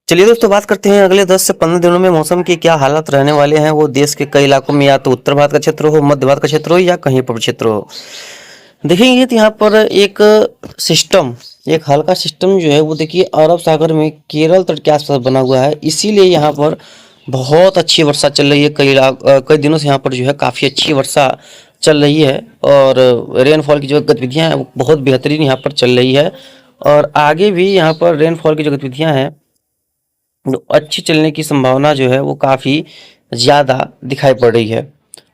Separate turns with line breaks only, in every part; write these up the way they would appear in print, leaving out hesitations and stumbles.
चलिए दोस्तों, बात करते हैं अगले 10 से 15 दिनों में मौसम के क्या हालात रहने वाले हैं। वो देश के कई इलाकों में, या तो उत्तर भारत का क्षेत्र हो, मध्य भारत का क्षेत्र हो, या कहीं पर क्षेत्र हो। देखेंगे तो यहाँ पर एक सिस्टम, एक हल्का सिस्टम जो है वो देखिए अरब सागर में केरल तट के आसपास बना हुआ है। इसीलिए यहाँ पर बहुत अच्छी वर्षा चल रही है। कई दिनों से यहाँ पर जो है काफ़ी अच्छी वर्षा चल रही है, और रेनफॉल की जो गतिविधियाँ हैं वो बहुत बेहतरीन यहाँ पर चल रही है। और आगे भी यहाँ पर रेनफॉल की जो गतिविधियाँ हैं अच्छी चलने की संभावना जो है वो काफ़ी ज़्यादा दिखाई पड़ रही है।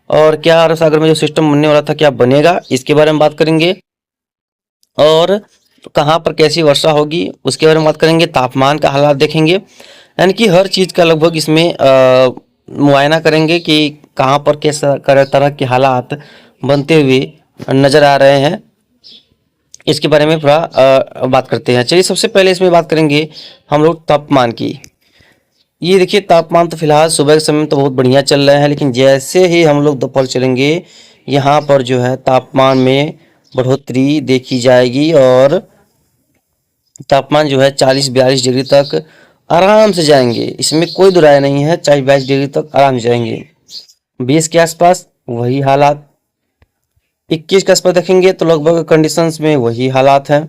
और क्या अरब सागर में जो सिस्टम बनने वाला था क्या बनेगा, इसके बारे में बात करेंगे। और कहाँ पर कैसी वर्षा होगी उसके बारे में बात करेंगे। तापमान का हालात देखेंगे, यानी कि हर चीज़ का लगभग इसमें मुआयना करेंगे कि कहाँ पर किस तरह के हालात बनते हुए नज़र आ रहे हैं। इसके बारे में थोड़ा बात करते हैं। चलिए, सबसे पहले इसमें बात करेंगे हम लोग तापमान की। ये देखिए, तापमान तो फिलहाल सुबह के समय में तो बहुत बढ़िया चल रहा है, लेकिन जैसे ही हम लोग दोपहर चलेंगे यहाँ पर जो है तापमान में बढ़ोतरी देखी जाएगी, और तापमान जो है 40-42 डिग्री तक आराम से जाएंगे। इसमें कोई दो राय नहीं है, 40-42 डिग्री तक आराम से जाएंगे। 20 के आसपास वही हालात, 21 के आसपास देखेंगे तो लगभग कंडीशंस में वही हालात हैं।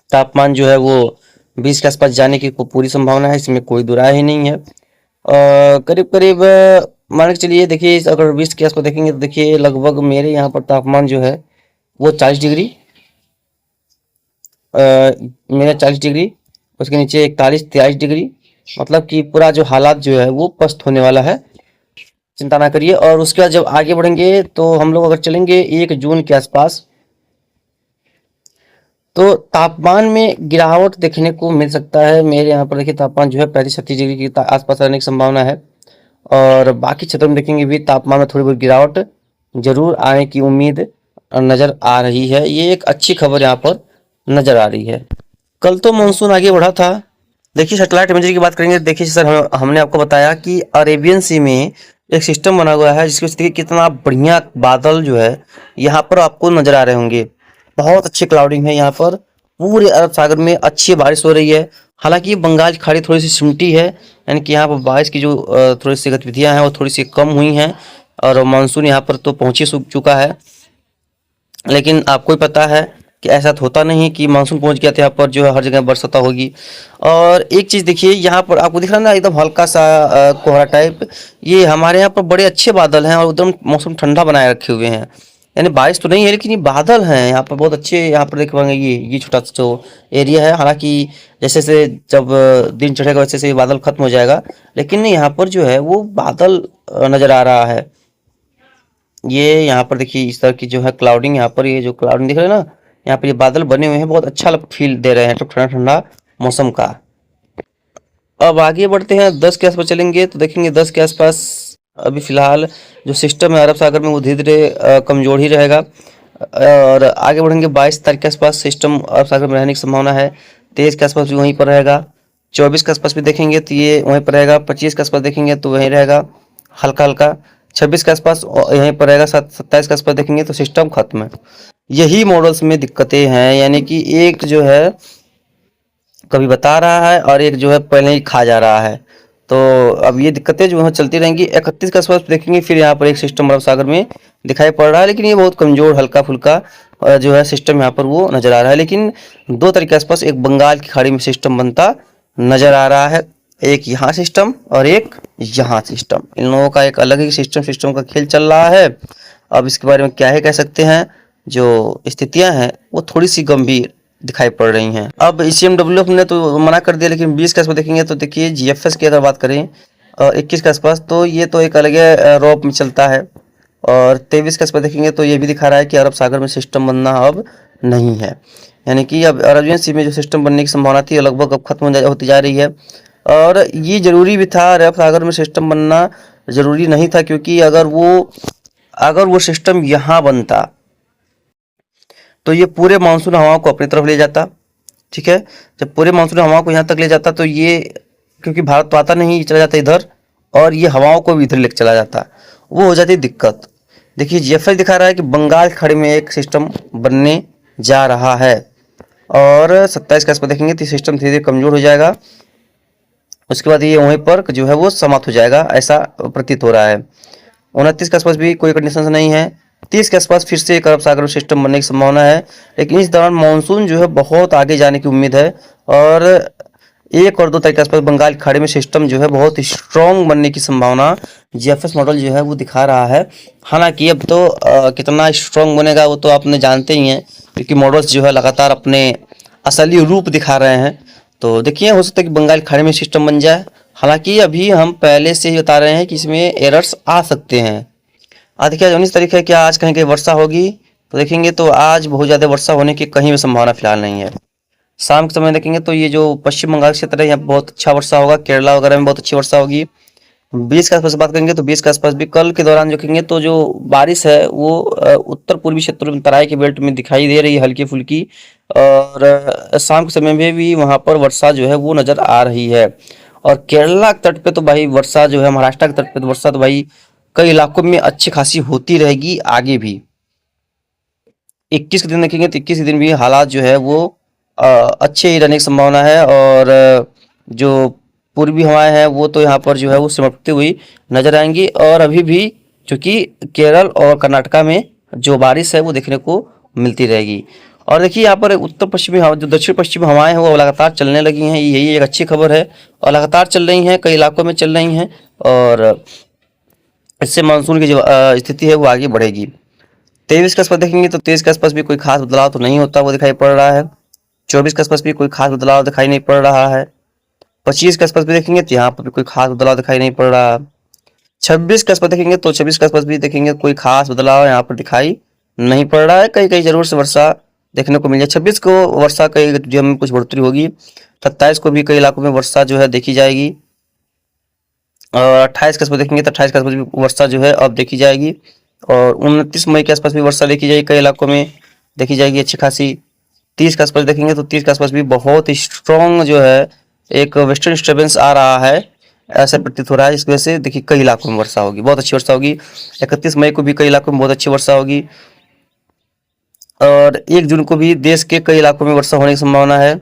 तापमान जो है वो 20 के आसपास जाने की पूरी संभावना है, इसमें कोई दो राय ही नहीं है। करीब करीब मान के चलिए, देखिए अगर 20 के आसपास देखेंगे तो देखिए लगभग मेरे यहाँ पर तापमान जो है वो 40 डिग्री, मेरा 40 डिग्री, उसके नीचे 41-43 डिग्री, मतलब कि पूरा जो हालात जो है वो पस्त होने वाला है। चिंता ना करिए। और उसके बाद जब आगे बढ़ेंगे तो हम लोग अगर चलेंगे 1 जून के आसपास, तो तापमान में गिरावट देखने को मिल सकता है। मेरे यहाँ पर देखिए तापमान जो है 35-36 डिग्री के आसपास रहने की संभावना है। और बाकी क्षेत्रों में देखेंगे भी तापमान में थोड़ी बहुत गिरावट जरूर आने की उम्मीद नज़र आ रही है। ये एक अच्छी खबर यहाँ पर नज़र आ रही है। कल तो मानसून आगे बढ़ा था। देखिए, सैटेलाइट इमेजरी की बात करेंगे। देखिए सर, हमने आपको बताया कि अरेबियन सी में एक सिस्टम बना हुआ है, जिसकी वजह से कितना बढ़िया बादल जो है यहाँ पर आपको नजर आ रहे होंगे। बहुत अच्छी क्लाउडिंग है यहाँ पर, पूरे अरब सागर में अच्छी बारिश हो रही है। हालांकि बंगाल की खाड़ी थोड़ी सी सिमटी है, यानी कि यहाँ पर बारिश की जो थोड़ी सी गतिविधियाँ हैं वो थोड़ी सी कम हुई हैं, और मानसून यहाँ पर तो पहुँच ही चुका है। लेकिन आपको ही पता है कि ऐसा तो होता नहीं कि मानसून पहुंच गया तो यहाँ पर जो है हर जगह बरसात होगी। और एक चीज़ देखिए, यहाँ पर आपको दिख रहा है ना एकदम हल्का सा कोहरा टाइप, ये हमारे यहाँ पर बड़े अच्छे बादल हैं और एकदम मौसम ठंडा बनाए रखे हुए हैं। यानी बारिश तो नहीं है, लेकिन ये बादल हैं यहाँ पर बहुत अच्छे। यहाँ पर देख पाएंगे ये छोटा सा जो एरिया है, हालांकि जैसे जैसे जब दिन चढ़ेगा वैसे से बादल खत्म हो जाएगा, लेकिन यहाँ पर जो है वो बादल नज़र आ रहा है। ये यहाँ पर देखिए इस तरह की जो है क्लाउडिंग, यहाँ पर ये जो क्लाउडिंग दिख रहा है ना, यहाँ पे ये बादल बने हुए हैं, बहुत अच्छा फील दे रहे हैं तो ठंडा ठंडा मौसम का। अब आगे बढ़ते हैं, 10 के आसपास चलेंगे तो देखेंगे 10 के आसपास अभी फिलहाल जो सिस्टम है अरब सागर में वो धीरे धीरे कमजोर ही रहेगा। और आगे बढ़ेंगे 22 तारीख के आसपास सिस्टम अरब सागर में रहने की संभावना है। 23 के आसपास भी वहीं पर रहेगा। 24 के आसपास भी देखेंगे तो ये वहीं पर रहेगा। 25 के आसपास देखेंगे तो वहीं रहेगा हल्का हल्का। 26 के आसपास यहीं पर रहेगा। 27 के आसपास देखेंगे तो सिस्टम खत्म है। यही मॉडल्स में दिक्कतें हैं, यानी कि एक जो है कभी बता रहा है और एक जो है पहले ही खा जा रहा है। तो अब ये दिक्कतें जो है चलती रहेंगी। 31 के आसपास देखेंगे फिर यहाँ पर एक सिस्टम अरब सागर में दिखाई पड़ रहा है, लेकिन ये बहुत कमजोर हल्का फुल्का जो है सिस्टम यहाँ पर वो नजर आ रहा है। लेकिन 2 तारीख के आसपास एक बंगाल की खाड़ी में सिस्टम बनता नजर आ रहा है। एक यहाँ सिस्टम और एक यहाँ सिस्टम, इन लोगों का एक अलग ही सिस्टम का खेल चल रहा है। अब इसके बारे में क्या है कह सकते हैं, जो स्थितियां हैं वो थोड़ी सी गंभीर दिखाई पड़ रही हैं। अब ECMW ने तो मना कर दिया, लेकिन 20 के आसपास देखेंगे तो देखिए GFS की अगर बात करें 21 के आसपास तो ये तो एक अलग रॉप में चलता है। और 23 के आसपास देखेंगे तो ये भी दिखा रहा है कि अरब सागर में सिस्टम बनना अब नहीं है, यानी कि अब अरेबियन सी में जो सिस्टम बनने की संभावना थी लगभग अब खत्म होती जा रही है। और ये जरूरी भी था, अरब सागर में सिस्टम बनना जरूरी नहीं था, क्योंकि अगर वो सिस्टम यहाँ बनता तो ये पूरे मानसून हवाओं को अपनी तरफ ले जाता। ठीक है, जब पूरे मानसून हवाओं को यहाँ तक ले जाता तो ये, क्योंकि भारत तो आता नहीं, चला जाता इधर, और ये हवाओं को भी इधर लेकर चला जाता, वो हो जाती दिक्कत। देखिए GFS दिखा रहा है कि बंगाल की खाड़ी में एक सिस्टम बनने जा रहा है। और 27 के आसपास देखेंगे तो सिस्टम धीरे धीरे कमजोर हो जाएगा। उसके बाद ये वहीं पर जो है वो समाप्त हो जाएगा, ऐसा प्रतीत हो रहा है। 29 के आसपास भी कोई कंडीशन नहीं है। 30 के आसपास फिर से एक अरब सागर सिस्टम बनने की संभावना है, लेकिन इस दौरान मानसून जो है बहुत आगे जाने की उम्मीद है। और 1 और 2 तारीख के आसपास बंगाल की खाड़ी में सिस्टम जो है बहुत स्ट्रॉन्ग बनने की संभावना जीएफएस मॉडल जो है वो दिखा रहा है। हालांकि अब तो कितना स्ट्रॉन्ग बनेगा वो तो आपने जानते ही हैं, क्योंकि मॉडल्स जो है लगातार अपने असली रूप दिखा रहे हैं। तो देखिए, हो सकता है कि बंगाल की खाड़ी में सिस्टम बन जाए। हालांकि अभी हम पहले से ही बता रहे हैं कि इसमें एरर्स आ सकते हैं। आज देखिए, 19 तारीख है, क्या आज कहीं कहीं वर्षा होगी? तो देखेंगे तो आज बहुत ज़्यादा वर्षा होने की कहीं भी संभावना फिलहाल नहीं है। शाम के समय देखेंगे तो ये जो पश्चिम बंगाल क्षेत्र है यहाँ बहुत अच्छा वर्षा होगा, केरला वगैरह में बहुत अच्छी वर्षा होगी। 20 के आसपास बात करेंगे तो 20 के आसपास भी कल के दौरान देखेंगे तो जो बारिश है वो उत्तर पूर्वी क्षेत्रों में, तराई के बेल्ट में दिखाई दे रही है हल्की फुल्की। और शाम के समय में भी वहाँ पर वर्षा जो है वो नज़र आ रही है। और केरला के तट पे तो भाई वर्षा जो है, महाराष्ट्र के तट पे तो वर्षा तो भाई कई इलाकों में अच्छी खासी होती रहेगी आगे भी। 21 के दिन देखेंगे तो 21 के दिन भी हालात जो है वो अच्छे ही रहने की संभावना है। और जो पूर्वी हवाएं हैं वो तो यहाँ पर जो है वो सिमटती हुई नजर आएंगी। और अभी भी चूंकि केरल और कर्नाटका में जो बारिश है वो देखने को मिलती रहेगी। और देखिए यहाँ पर उत्तर पश्चिमी हवा, जो दक्षिण पश्चिमी हवाएं हैं वो लगातार चलने लगी हैं, यही एक अच्छी खबर है। और लगातार चल रही हैं, कई इलाकों में चल रही हैं, और इससे मानसून की जो स्थिति है वो आगे बढ़ेगी। 23 के आसपास देखेंगे तो 23 के आसपास भी कोई खास बदलाव तो नहीं होता वो दिखाई पड़ रहा है। 24 के आसपास भी कोई खास बदलाव दिखाई नहीं पड़ रहा है। 25 के आसपास भी देखेंगे तो यहाँ पर भी कोई खास बदलाव दिखाई नहीं पड़ रहा। 26 के आसपास देखेंगे तो 26 के आसपास भी देखेंगे कोई खास बदलाव यहाँ पर दिखाई नहीं पड़ रहा है। कहीं कहीं जरूर से वर्षा देखने को मिल जाए। 26 को वर्षा कई जो में कुछ बढ़ोतरी होगी। 27 को भी कई इलाकों में वर्षा जो है देखी जाएगी। और 28 के आसपास देखेंगे तो 28 के आसपास भी वर्षा जो है अब देखी जाएगी। और 29 मई के आसपास भी वर्षा देखी जाएगी, कई इलाकों में देखी जाएगी अच्छी खासी। 30 के आसपास देखेंगे तो 30 के आसपास भी बहुत स्ट्रॉन्ग जो है एक वेस्टर्न डिस्टर्बेंस आ रहा है, ऐसा प्रतीत हो रहा है। इस वजह से देखिए कई इलाकों में वर्षा होगी, बहुत अच्छी वर्षा होगी। 31 मई को भी कई इलाकों में बहुत अच्छी वर्षा होगी। और 1 जून को भी देश के कई इलाकों में वर्षा होने की संभावना है।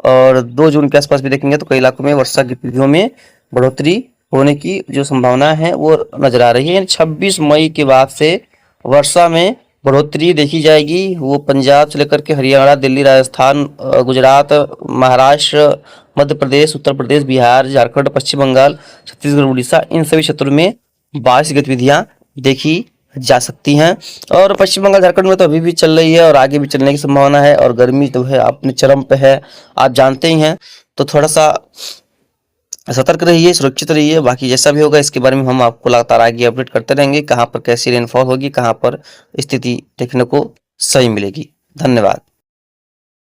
और 2 जून के आसपास भी देखेंगे तो कई इलाकों में वर्षा की तिथियों में बढ़ोतरी होने की जो संभावना है वो नजर आ रही है। 26 मई के बाद से वर्षा में बढ़ोतरी देखी जाएगी। वो पंजाब से लेकर के हरियाणा, दिल्ली, राजस्थान, गुजरात, महाराष्ट्र, मध्य प्रदेश, उत्तर प्रदेश, बिहार, झारखंड, पश्चिम बंगाल, छत्तीसगढ़, उड़ीसा, इन सभी क्षेत्रों में बारिश गतिविधियां देखी जा सकती हैं। और पश्चिम बंगाल, झारखंड में तो अभी भी चल रही है और आगे भी चलने की संभावना है। और गर्मी तो है अपने चरम पे है, आप जानते ही हैं। तो थोड़ा सा सतर्क रहिए, सुरक्षित रहिए। बाकी जैसा भी होगा इसके बारे में हम आपको लगातार आगे अपडेट करते रहेंगे, कहाँ पर कैसी रेनफॉल होगी, कहाँ पर स्थिति देखने को सही मिलेगी। धन्यवाद।